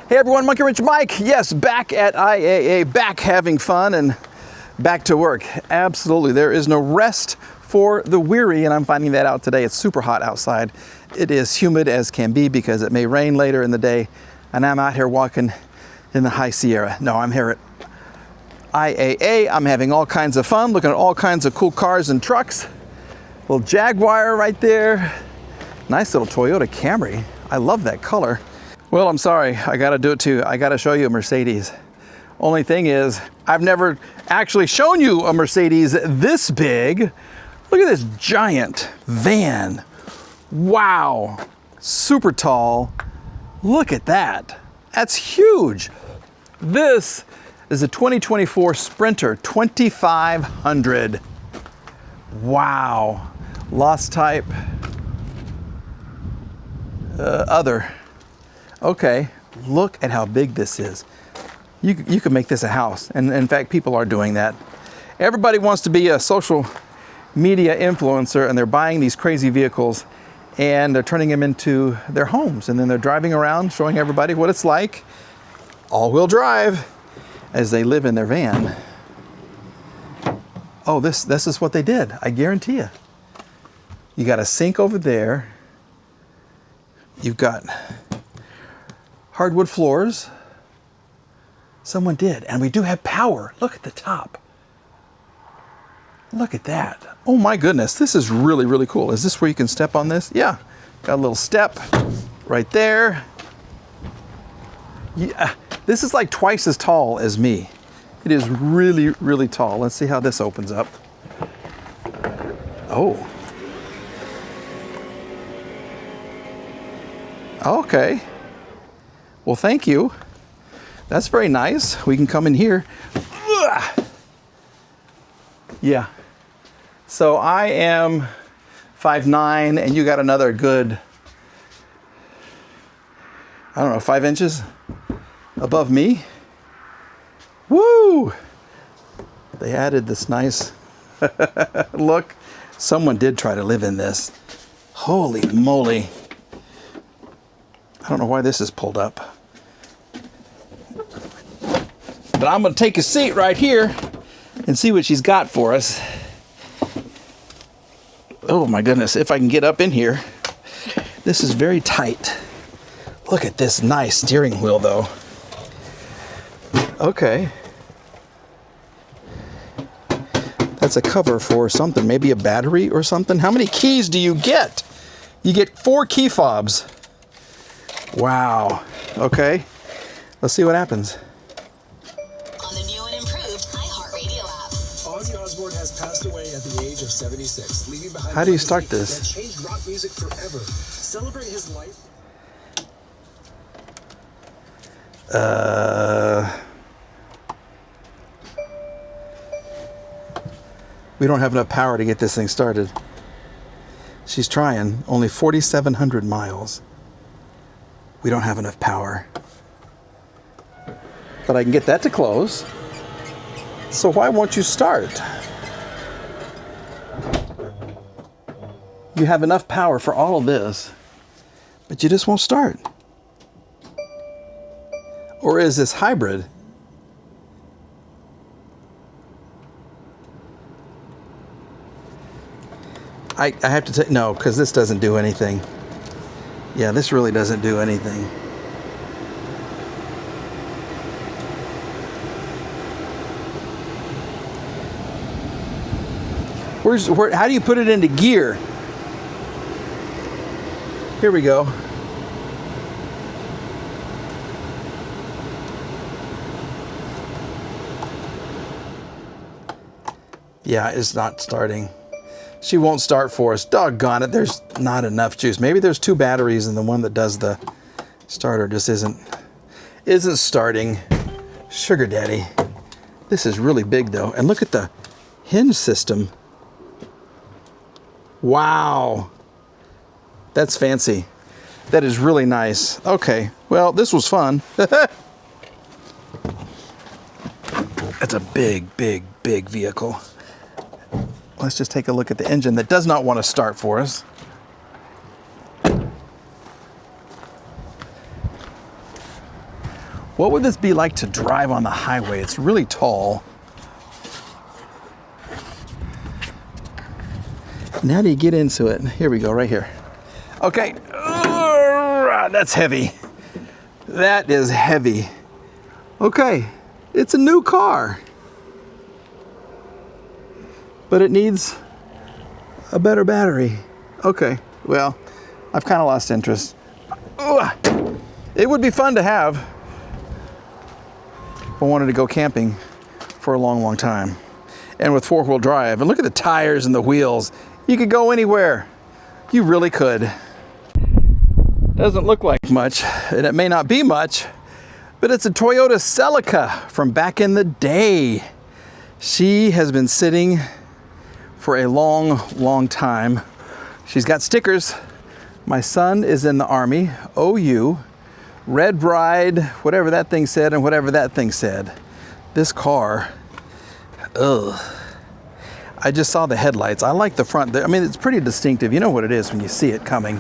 Hey everyone, Monkey Wrench Mike. Yes, back at IAA, back having fun and back to work. Absolutely, there is no rest for the weary, and I'm finding that out today. It's super hot outside. It is humid as can be because it may rain later in the day, and I'm out here walking in the high Sierra. No, I'm here at IAA. I'm having all kinds of fun, looking at all kinds of cool cars and trucks. Little Jaguar right there. Nice little Toyota Camry. I love that color. Well, I'm sorry, I gotta do it too. I gotta show you a Mercedes. Only thing is, I've never actually shown you a Mercedes this big. Look at this giant van. Wow, super tall. Look at that, that's huge. This is a 2024 Sprinter 2500. Wow, lost type, other. Okay, look at how big this is. You could make this a house, and in fact, people are doing that. Everybody wants to be a social media influencer, and they're buying these crazy vehicles, and they're turning them into their homes, and then they're driving around showing everybody what it's like, all-wheel drive, as they live in their van. Oh, this is what they did, I guarantee you. You got a sink over there. You've got hardwood floors. Someone did, and we do have power. Look at the top. Look at that. Oh my goodness, this is really, really cool. Is this where you can step on this? Yeah, got a little step right there. Yeah, this is like twice as tall as me. It is really, really tall. Let's see how this opens up. Oh. Okay. Well, thank you. That's very nice. We can come in here. Ugh. Yeah. So I am 5'9", and you got another good, I don't know, 5 inches above me. Woo! They added this nice look. Someone did try to live in this. Holy moly. I don't know why this is pulled up. But I'm going to take a seat right here and see what she's got for us. Oh my goodness, if I can get up in here. This is very tight. Look at this nice steering wheel though. Okay. That's a cover for something, maybe a battery or something. How many keys do you get? You get 4 key fobs. Wow. Okay. Let's see what happens. On the new and improved iHeartRadio app. Ozzy Osbourne has passed away at the age of 76, leaving behind. How do you start this? That changed rock music forever. Celebrate his life. We don't have enough power to get this thing started. She's trying. Only 4,700 miles. We don't have enough power. But I can get that to close. So why won't you start? You have enough power for all of this, but you just won't start. Or is this hybrid? I have to take, no, because this doesn't do anything. Yeah, this really doesn't do anything. How do you put it into gear? Here we go. Yeah, it's not starting. She won't start for us. Doggone it, there's not enough juice. Maybe there's 2 batteries and the one that does the starter just isn't starting. Sugar daddy. This is really big though. And look at the hinge system. Wow. That's fancy. That is really nice. Okay, well, this was fun. That's a big, big, big vehicle. Let's just take a look at the engine that does not want to start for us. What would this be like to drive on the highway? It's really tall. And how do you get into it? Here we go, right here. Okay, that's heavy. That is heavy. Okay, it's a new car. But it needs a better battery. Okay, well, I've kind of lost interest. It would be fun to have if I wanted to go camping for a long, long time. And with four-wheel drive, and look at the tires and the wheels. You could go anywhere. You really could. Doesn't look like much, and it may not be much, but it's a Toyota Celica from back in the day. She has been sitting for a long, long time. She's got stickers. My son is in the Army, OU, Red Bride, whatever that thing said, and whatever that thing said. This car, ugh. I just saw the headlights. I like the front. I mean, it's pretty distinctive. You know what it is when you see it coming.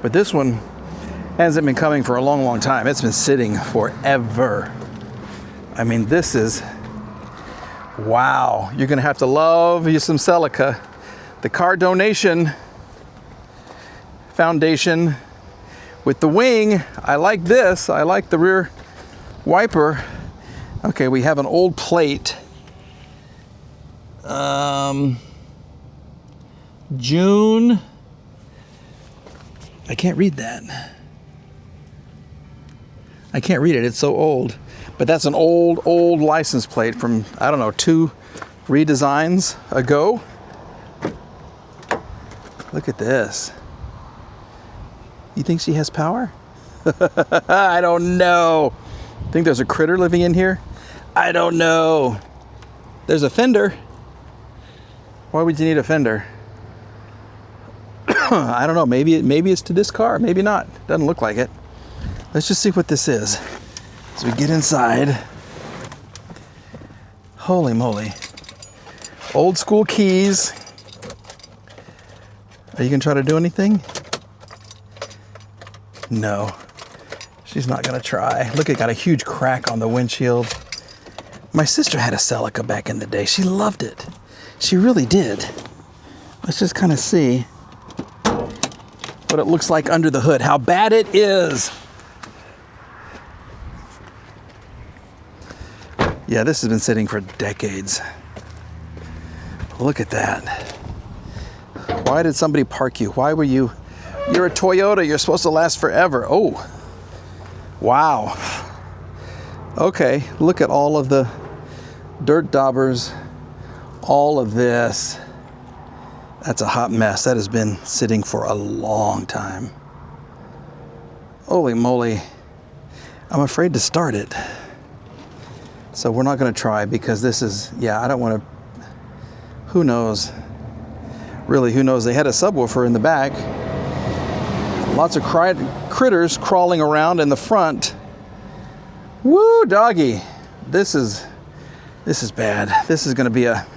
But this one hasn't been coming for a long, long time. It's been sitting forever. I mean, this is, wow. You're gonna have to love you some Celica. The Car Donation Foundation with the wing. I like this. I like the rear wiper. Okay, we have an old plate. June. I can't read that. I can't read it. It's so old. But that's an old license plate from, I don't know, 2 redesigns ago. Look at this. You think she has power? I don't know. Think there's a critter living in here? I don't know. There's a fender. Why would you need a fender? I don't know. Maybe it's to this car. Maybe not. Doesn't look like it. Let's just see what this is as we get inside. Holy moly. Old school keys. Are you gonna try to do anything? No. She's not gonna try. Look, it got a huge crack on the windshield. My sister had a Celica back in the day. She loved it. She really did. Let's just kind of see what it looks like under the hood, how bad it is. Yeah, this has been sitting for decades. Look at that. Why did somebody park you? Why were you? You're a Toyota, you're supposed to last forever. Oh, wow. Okay, look at all of the dirt daubers, all of this. That's a hot mess. That has been sitting for a long time. Holy moly. I'm afraid to start it. So we're not gonna try because this is, yeah, I don't wanna, who knows? Really, who knows? They had a subwoofer in the back. Lots of critters crawling around in the front. Woo, doggy. This is bad. This is gonna be a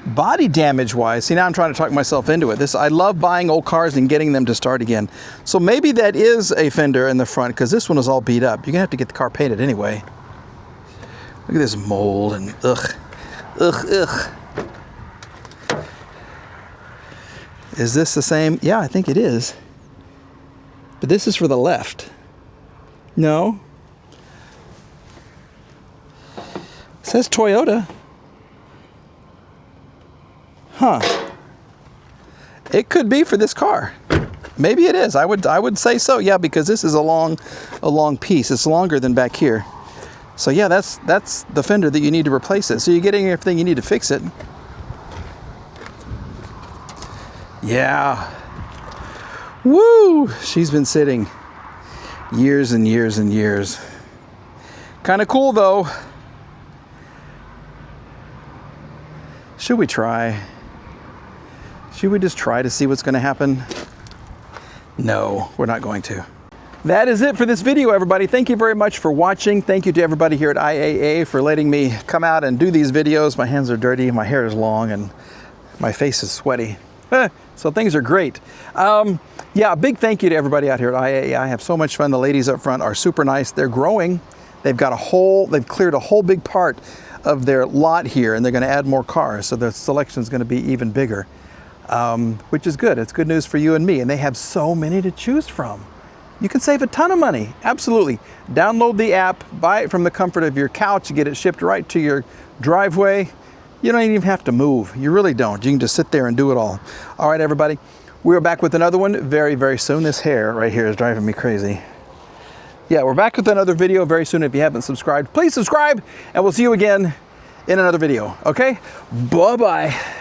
body damage wise. See, now I'm trying to talk myself into it. I love buying old cars and getting them to start again. So maybe that is a fender in the front because this one is all beat up. You're gonna have to get the car painted anyway. Look at this mold and ugh. Is this the same? Yeah, I think it is. But this is for the left. No. It says Toyota. Huh. It could be for this car. Maybe it is. I would say so. Yeah, because this is a long piece. It's longer than back here. So yeah, that's the fender that you need to replace it. So you're getting everything you need to fix it. Yeah. Woo! She's been sitting years and years and years. Kind of cool though. Should we try? Should we just try to see what's going to happen? No, we're not going to. That is it for this video, everybody. Thank you very much for watching. Thank you to everybody here at IAA for letting me come out and do these videos. My hands are dirty, my hair is long, and my face is sweaty. So things are great. Yeah, a big thank you to everybody out here at IAA. I have so much fun. The ladies up front are super nice. They're growing. They've cleared a whole big part of their lot here, and they're going to add more cars. So the selection is going to be even bigger, which is good. It's good news for you and me. And they have so many to choose from. You can save a ton of money. Absolutely. Download the app, buy it from the comfort of your couch, you get it shipped right to your driveway. You don't even have to move. You really don't. You can just sit there and do it all. All right, everybody. We're back with another one very, very soon. This hair right here is driving me crazy. Yeah, we're back with another video very soon. If you haven't subscribed, please subscribe, and we'll see you again in another video, okay? Bye-bye.